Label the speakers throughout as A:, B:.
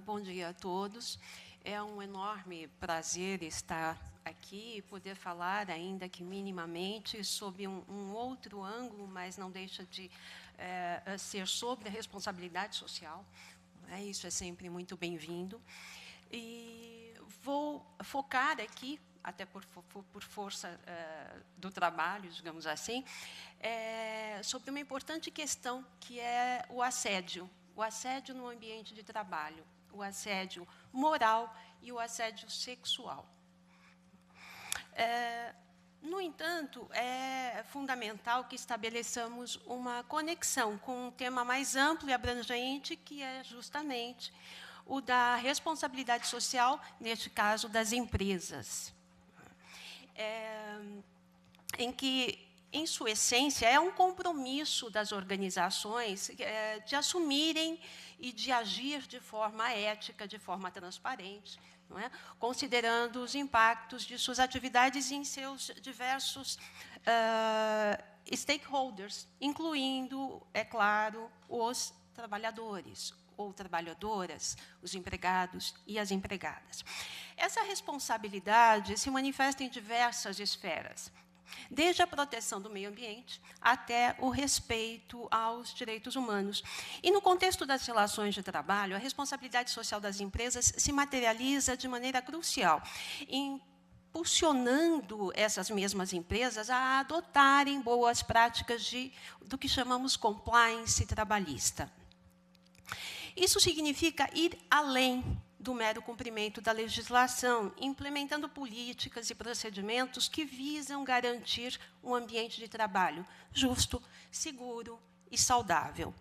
A: Bom dia a todos. É um enorme prazer estar aqui e poder falar, ainda que minimamente, sobre um outro ângulo, mas não deixa de ser sobre a responsabilidade social. Isso é sempre muito bem-vindo. E vou focar aqui, até por força do trabalho, digamos assim, sobre uma importante questão, que é o assédio no ambiente de trabalho, o assédio moral e o assédio sexual. No entanto, é fundamental que estabeleçamos uma conexão com um tema mais amplo e abrangente, que é justamente o da responsabilidade social, neste caso, das empresas, em que, em sua essência, é um compromisso das organizações de assumirem e de agir de forma ética, de forma transparente, não é? Considerando os impactos de suas atividades em seus diversos stakeholders, incluindo, é claro, os trabalhadores ou trabalhadoras, os empregados e as empregadas. Essa responsabilidade se manifesta em diversas esferas, desde a proteção do meio ambiente até o respeito aos direitos humanos. E, no contexto das relações de trabalho, a responsabilidade social das empresas se materializa de maneira crucial, impulsionando essas mesmas empresas a adotarem boas práticas do que chamamos compliance trabalhista. Isso significa ir além do mero cumprimento da legislação, implementando políticas e procedimentos que visam garantir um ambiente de trabalho justo, seguro e saudável.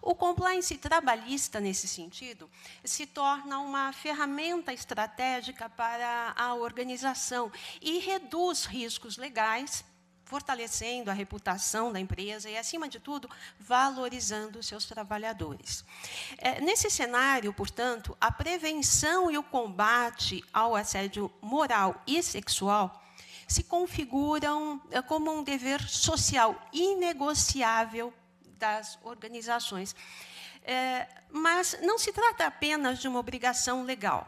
A: O compliance trabalhista, nesse sentido, se torna uma ferramenta estratégica para a organização e reduz riscos legais, fortalecendo a reputação da empresa e, acima de tudo, valorizando os seus trabalhadores. Nesse cenário, portanto, a prevenção e o combate ao assédio moral e sexual se configuram como um dever social inegociável das organizações. Mas não se trata apenas de uma obrigação legal,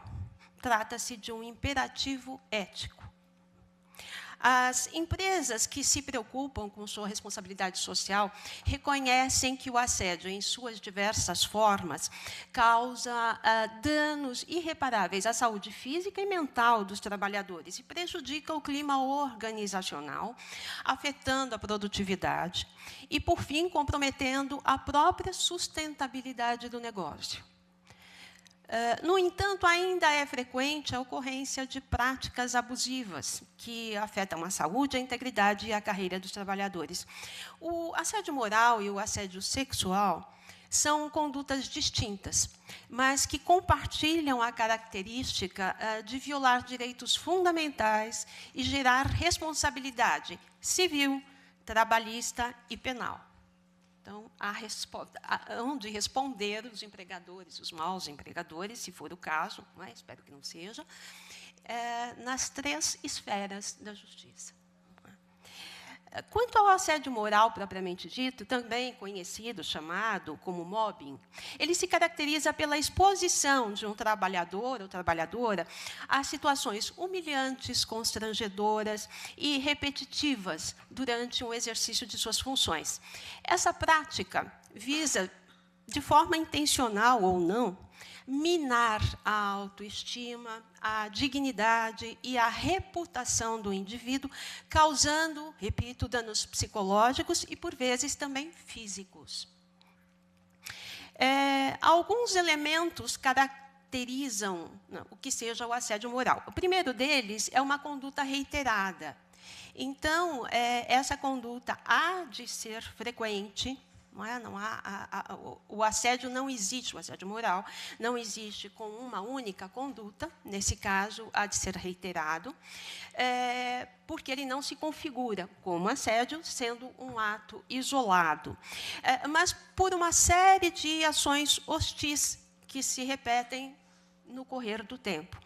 A: trata-se de um imperativo ético. As empresas que se preocupam com sua responsabilidade social reconhecem que o assédio, em suas diversas formas, causa danos irreparáveis à saúde física e mental dos trabalhadores e prejudica o clima organizacional, afetando a produtividade e, por fim, comprometendo a própria sustentabilidade do negócio. No entanto, ainda é frequente a ocorrência de práticas abusivas que afetam a saúde, a integridade e a carreira dos trabalhadores. O assédio moral e o assédio sexual são condutas distintas, mas que compartilham a característica de violar direitos fundamentais e gerar responsabilidade civil, trabalhista e penal. Então, hão de responder os empregadores, os maus empregadores, se for o caso, espero que não seja, nas 3 esferas da justiça. Quanto ao assédio moral propriamente dito, também conhecido, chamado como mobbing, ele se caracteriza pela exposição de um trabalhador ou trabalhadora a situações humilhantes, constrangedoras e repetitivas durante o exercício de suas funções. Essa prática visa, de forma intencional ou não, minar a autoestima, a dignidade e a reputação do indivíduo, causando, repito, danos psicológicos e, por vezes, também físicos. Alguns elementos caracterizam o que seja o assédio moral. O primeiro deles é uma conduta reiterada. Então, essa conduta há de ser frequente. O assédio não existe, o assédio moral não existe com uma única conduta, nesse caso, há de ser reiterado, porque ele não se configura como assédio, sendo um ato isolado, mas por uma série de ações hostis que se repetem no correr do tempo.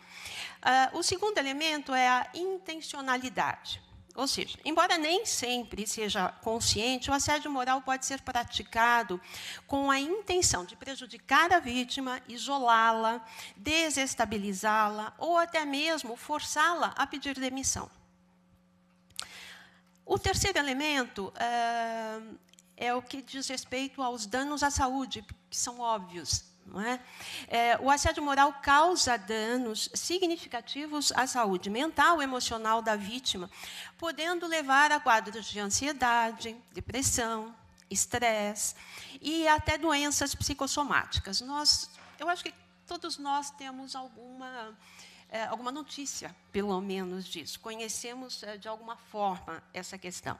A: O segundo elemento é a intencionalidade. Ou seja, embora nem sempre seja consciente, o assédio moral pode ser praticado com a intenção de prejudicar a vítima, isolá-la, desestabilizá-la ou até mesmo forçá-la a pedir demissão. O terceiro elemento é o que diz respeito aos danos à saúde, que são óbvios. Não é? O assédio moral causa danos significativos à saúde mental e emocional da vítima, podendo levar a quadros de ansiedade, depressão, estresse e até doenças psicossomáticas. Eu acho que todos nós temos alguma notícia, pelo menos, disso. Conhecemos, de alguma forma, essa questão.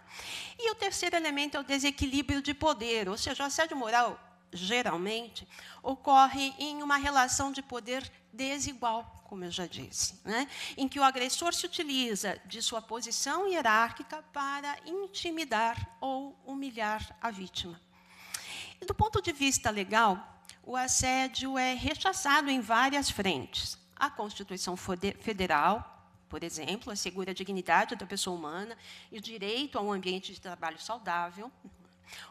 A: E o terceiro elemento é o desequilíbrio de poder, ou seja, o assédio moral geralmente ocorre em uma relação de poder desigual, como eu já disse, né? Em que o agressor se utiliza de sua posição hierárquica para intimidar ou humilhar a vítima. E, do ponto de vista legal, o assédio é rechaçado em várias frentes. A Constituição Federal, por exemplo, assegura a dignidade da pessoa humana e o direito a um ambiente de trabalho saudável.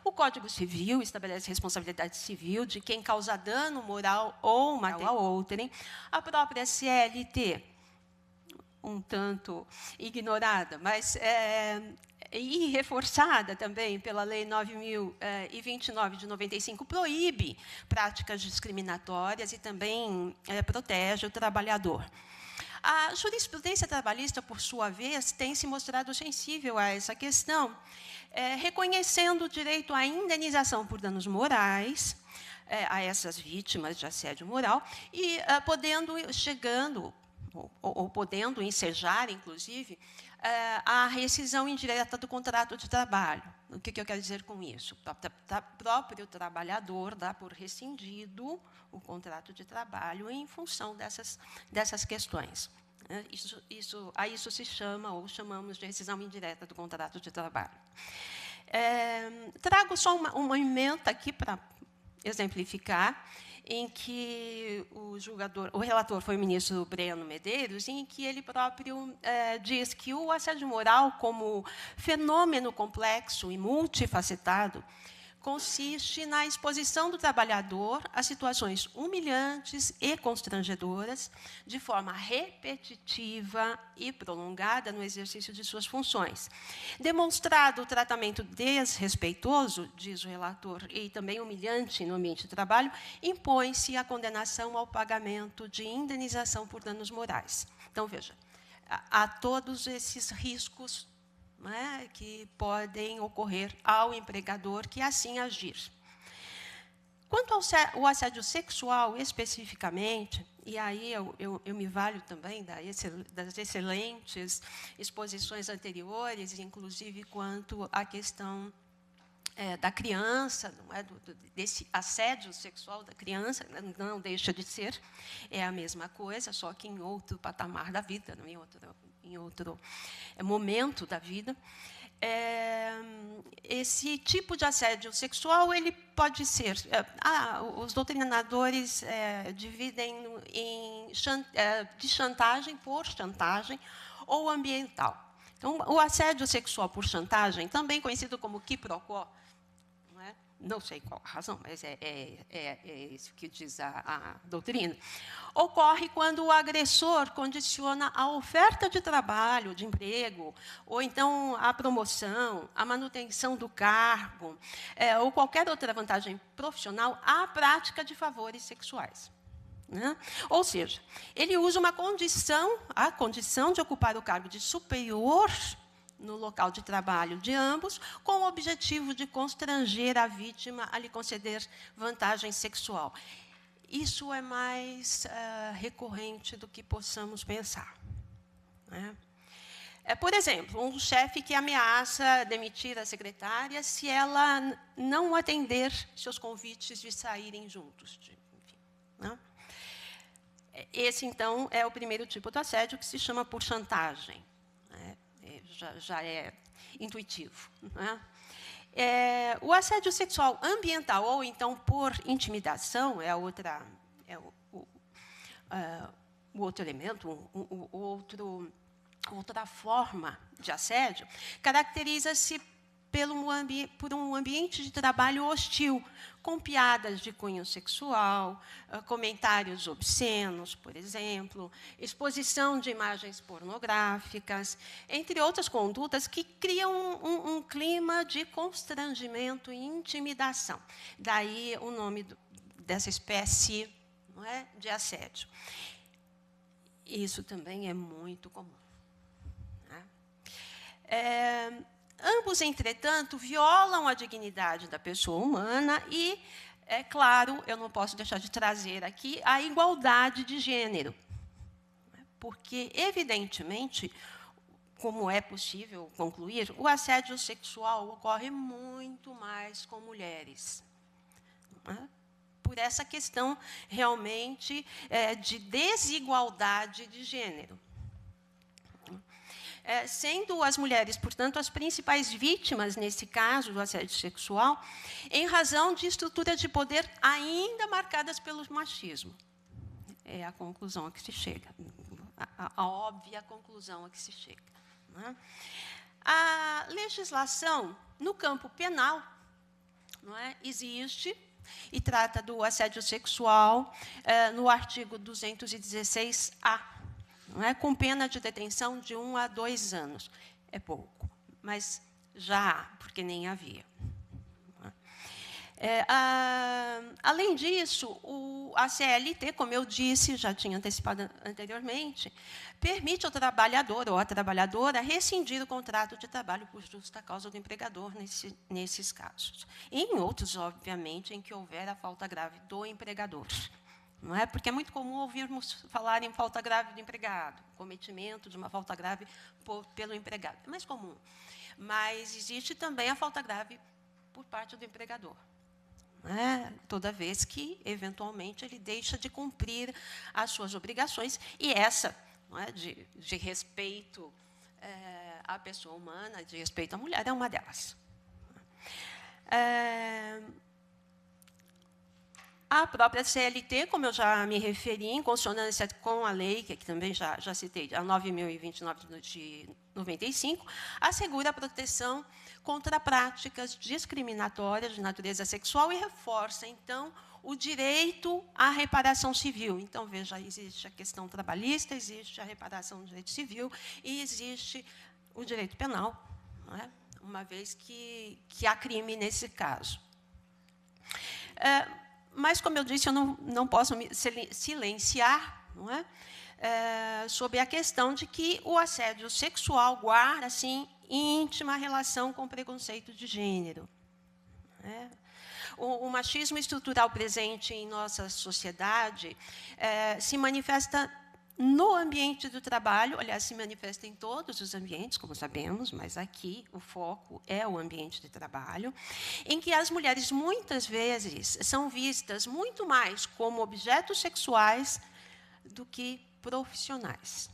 A: O Código Civil estabelece responsabilidade civil de quem causa dano moral ou material a outrem. A própria CLT, um tanto ignorada, mas e reforçada também pela Lei 9.029 de 95, proíbe práticas discriminatórias e também protege o trabalhador. A jurisprudência trabalhista, por sua vez, tem se mostrado sensível a essa questão, reconhecendo o direito à indenização por danos morais a essas vítimas de assédio moral e podendo ensejar, inclusive, a rescisão indireta do contrato de trabalho. O que eu quero dizer com isso? O próprio trabalhador dá por rescindido o contrato de trabalho em função dessas questões. A isso se chama, ou chamamos de rescisão indireta do contrato de trabalho. Trago só uma ementa aqui para exemplificar, em que o relator foi o ministro Breno Medeiros, em que ele próprio diz que o assédio moral, como fenômeno complexo e multifacetado, consiste na exposição do trabalhador a situações humilhantes e constrangedoras, de forma repetitiva e prolongada no exercício de suas funções. Demonstrado o tratamento desrespeitoso, diz o relator, e também humilhante no ambiente de trabalho, impõe-se a condenação ao pagamento de indenização por danos morais. Então, veja, há todos esses riscos, né, que podem ocorrer ao empregador que assim agir. Quanto ao assédio sexual, especificamente, e aí eu me valho também das excelentes exposições anteriores, inclusive quanto à questão da criança, não é, desse assédio sexual da criança, não deixa de ser, é a mesma coisa, só que em outro patamar da vida, em outro momento da vida. Esse tipo de assédio sexual ele pode ser... os doutrinadores dividem de chantagem por chantagem ou ambiental. Então, o assédio sexual por chantagem, também conhecido como quiprocó, não sei qual a razão, mas é isso que diz a doutrina, ocorre quando o agressor condiciona a oferta de trabalho, de emprego, ou então a promoção, a manutenção do cargo, ou qualquer outra vantagem profissional à prática de favores sexuais. Né? Ou seja, ele usa a condição de ocupar o cargo de superior no local de trabalho de ambos, com o objetivo de constranger a vítima a lhe conceder vantagem sexual. Isso é mais recorrente do que possamos pensar. Né? Por exemplo, um chefe que ameaça demitir a secretária se ela não atender seus convites de saírem juntos. Enfim, né? Esse, então, é o primeiro tipo de assédio, que se chama por chantagem. Já é intuitivo. Né? O assédio sexual ambiental, ou então por intimidação, é o outro elemento, o outro Outra forma de assédio caracteriza-se por um ambiente de trabalho hostil, com piadas de cunho sexual, comentários obscenos, por exemplo, exposição de imagens pornográficas, entre outras condutas que criam um clima de constrangimento e intimidação. Daí o nome dessa espécie, não é, de assédio. Isso também é muito comum. Ambos, entretanto, violam a dignidade da pessoa humana e, é claro, eu não posso deixar de trazer aqui a igualdade de gênero. Porque, evidentemente, como é possível concluir, o assédio sexual ocorre muito mais com mulheres. Por essa questão, realmente, de desigualdade de gênero. Sendo as mulheres, portanto, as principais vítimas, nesse caso, do assédio sexual, em razão de estruturas de poder ainda marcadas pelo machismo. É a conclusão a que se chega, a óbvia conclusão a que se chega. Não é? A legislação, no campo penal, não é, existe e trata do assédio sexual no artigo 216-A, não é? Com pena de detenção de 1 a 2 anos. É pouco, mas já há, porque nem havia. Além disso, a CLT, como eu disse, já tinha antecipado anteriormente, permite ao trabalhador ou à trabalhadora rescindir o contrato de trabalho por justa causa do empregador nesses casos. E em outros, obviamente, em que houver a falta grave do empregador. Não é? Porque é muito comum ouvirmos falar em falta grave do empregado, cometimento de uma falta grave pelo empregado. É mais comum. Mas existe também a falta grave por parte do empregador. Não é? Toda vez que, eventualmente, ele deixa de cumprir as suas obrigações, e essa, não é, de respeito à pessoa humana, de respeito à mulher, é uma delas. A própria CLT, como eu já me referi, em consonância com a lei, que aqui também já citei, a 9.029 de 95, assegura a proteção contra práticas discriminatórias de natureza sexual e reforça, então, o direito à reparação civil. Então, veja, existe a questão trabalhista, existe a reparação do direito civil e existe o direito penal, não é? Uma vez que há crime nesse caso. Mas, como eu disse, eu não posso me silenciar, não é? Sobre a questão de que o assédio sexual guarda, assim, íntima relação com o preconceito de gênero. O machismo estrutural presente em nossa sociedade se manifesta no ambiente do trabalho, aliás, se manifesta em todos os ambientes, como sabemos, mas aqui o foco é o ambiente de trabalho, em que as mulheres, muitas vezes, são vistas muito mais como objetos sexuais do que profissionais,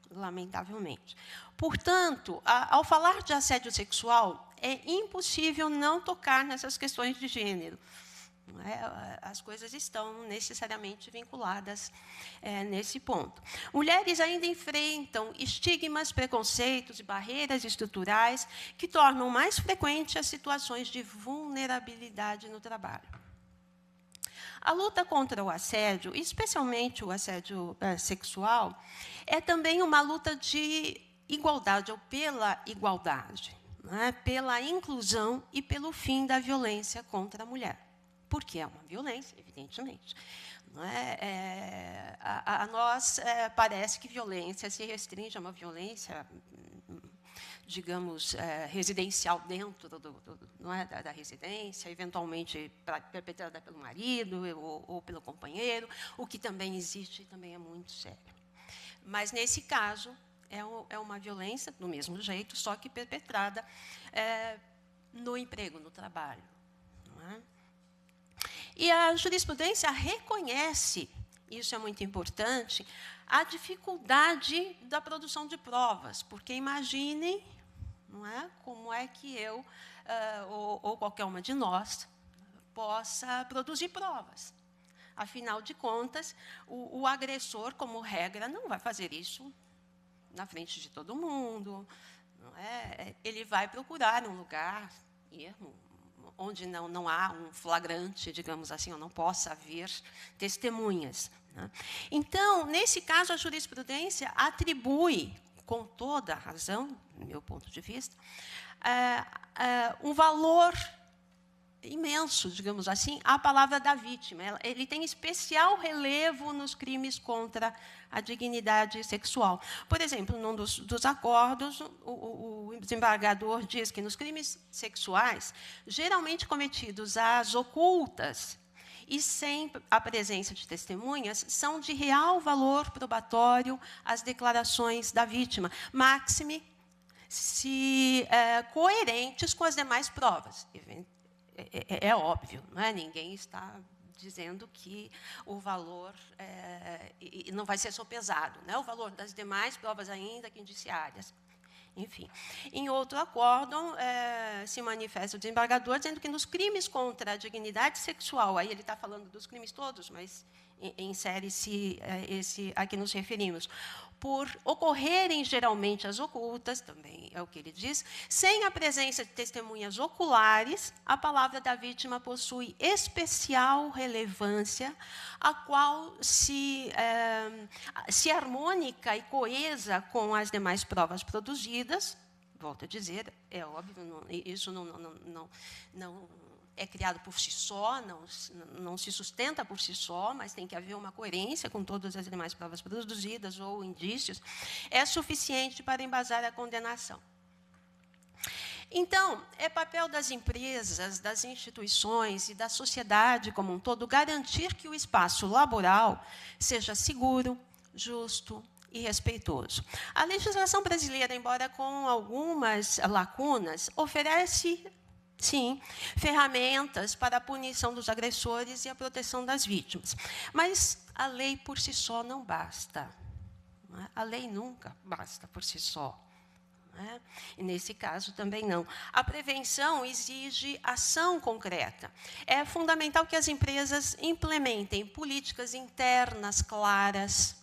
A: lamentavelmente. Portanto, ao falar de assédio sexual, é impossível não tocar nessas questões de gênero. As coisas estão necessariamente vinculadas nesse ponto. Mulheres ainda enfrentam estigmas, preconceitos e barreiras estruturais que tornam mais frequente as situações de vulnerabilidade no trabalho. A luta contra o assédio, especialmente o assédio sexual, é também uma luta de igualdade, ou pela igualdade, né? Pela inclusão e pelo fim da violência contra a mulher. Porque é uma violência, evidentemente. Não é? A nós parece que violência se restringe a uma violência, digamos, residencial dentro não é, da residência, eventualmente perpetrada pelo marido ou pelo companheiro, o que também existe e também é muito sério. Mas, nesse caso, é uma violência, do mesmo jeito, só que perpetrada no emprego, no trabalho. Não é? E a jurisprudência reconhece, isso é muito importante, a dificuldade da produção de provas, porque imaginem, não é, como é que eu, ou qualquer uma de nós, possa produzir provas. Afinal de contas, o agressor, como regra, não vai fazer isso na frente de todo mundo, não é? Ele vai procurar um lugar onde não há um flagrante, digamos assim, ou não possa haver testemunhas, né? Então, nesse caso, a jurisprudência atribui, com toda a razão, do meu ponto de vista, um valor imenso, digamos assim, à palavra da vítima. Ele tem especial relevo nos crimes contra a dignidade sexual. Por exemplo, num dos acordos, o desembargador diz que nos crimes sexuais, geralmente cometidos às ocultas e sem a presença de testemunhas, são de real valor probatório as declarações da vítima, máxime se coerentes com as demais provas. É óbvio, não é? Ninguém está dizendo que o valor não vai ser sopesado, né? O valor das demais provas, ainda que indiciárias. Enfim, em outro acórdão, se manifesta o desembargador dizendo que nos crimes contra a dignidade sexual, aí ele está falando dos crimes todos, mas insere-se esse a que nos referimos, por ocorrerem geralmente as ocultas, também é o que ele diz, sem a presença de testemunhas oculares, a palavra da vítima possui especial relevância, a qual se harmônica e coesa com as demais provas produzidas. Volto a dizer, é óbvio, isso não é criado por si só, não se sustenta por si só, mas tem que haver uma coerência com todas as demais provas produzidas ou indícios, é suficiente para embasar a condenação. Então, é papel das empresas, das instituições e da sociedade como um todo garantir que o espaço laboral seja seguro, justo e respeitoso. A legislação brasileira, embora com algumas lacunas, oferece, sim, ferramentas para a punição dos agressores e a proteção das vítimas. Mas a lei por si só não basta. Não é? A lei nunca basta por si só. Não é? E nesse caso também não. A prevenção exige ação concreta. É fundamental que as empresas implementem políticas internas claras,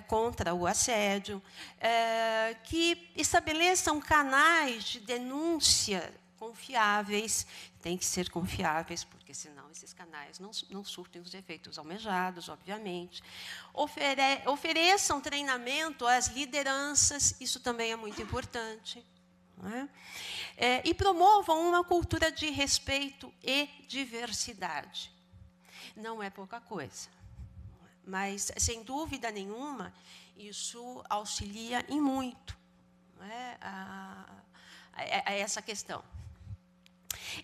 A: contra o assédio, que estabeleçam canais de denúncia confiáveis, tem que ser confiáveis, porque senão esses canais não surtem os efeitos almejados, obviamente. Ofereçam treinamento às lideranças, isso também é muito importante. E promovam uma cultura de respeito e diversidade. Não é pouca coisa. Mas, sem dúvida nenhuma, isso auxilia em muito, a essa questão.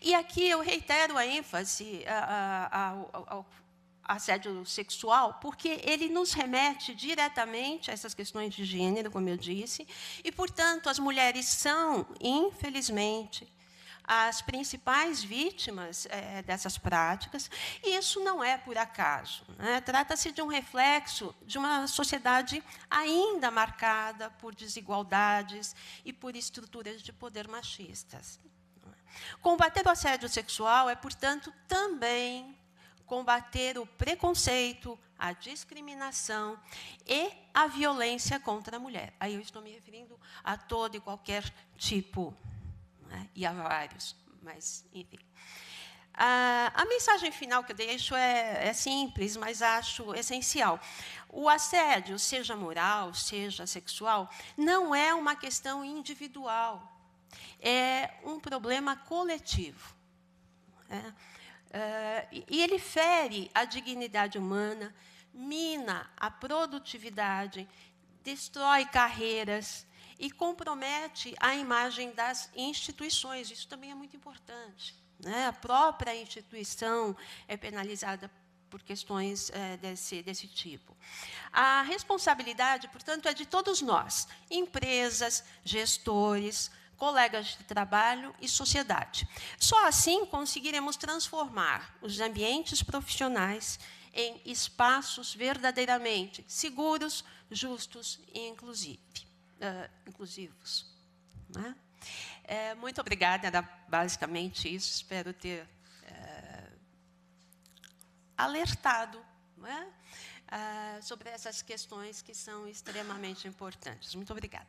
A: E aqui eu reitero a ênfase ao assédio sexual, porque ele nos remete diretamente a essas questões de gênero, como eu disse, e, portanto, as mulheres são, infelizmente, as principais vítimas dessas práticas, e isso não é por acaso. Trata-se de um reflexo de uma sociedade ainda marcada por desigualdades e por estruturas de poder machistas. Combater o assédio sexual é, portanto, também combater o preconceito, a discriminação e a violência contra a mulher. Aí eu estou me referindo a todo e qualquer tipo, e há vários, mas, enfim. A mensagem final que eu deixo é simples, mas acho essencial. O assédio, seja moral, seja sexual, não é uma questão individual, é um problema coletivo. E ele fere a dignidade humana, mina a produtividade, destrói carreiras, e compromete a imagem das instituições. Isso também é muito importante. A própria instituição é penalizada por questões desse tipo. A responsabilidade, portanto, é de todos nós, empresas, gestores, colegas de trabalho e sociedade. Só assim conseguiremos transformar os ambientes profissionais em espaços verdadeiramente seguros, justos e inclusivos. Muito obrigada, era basicamente isso. Espero ter alertado sobre essas questões que são extremamente importantes. Muito obrigada.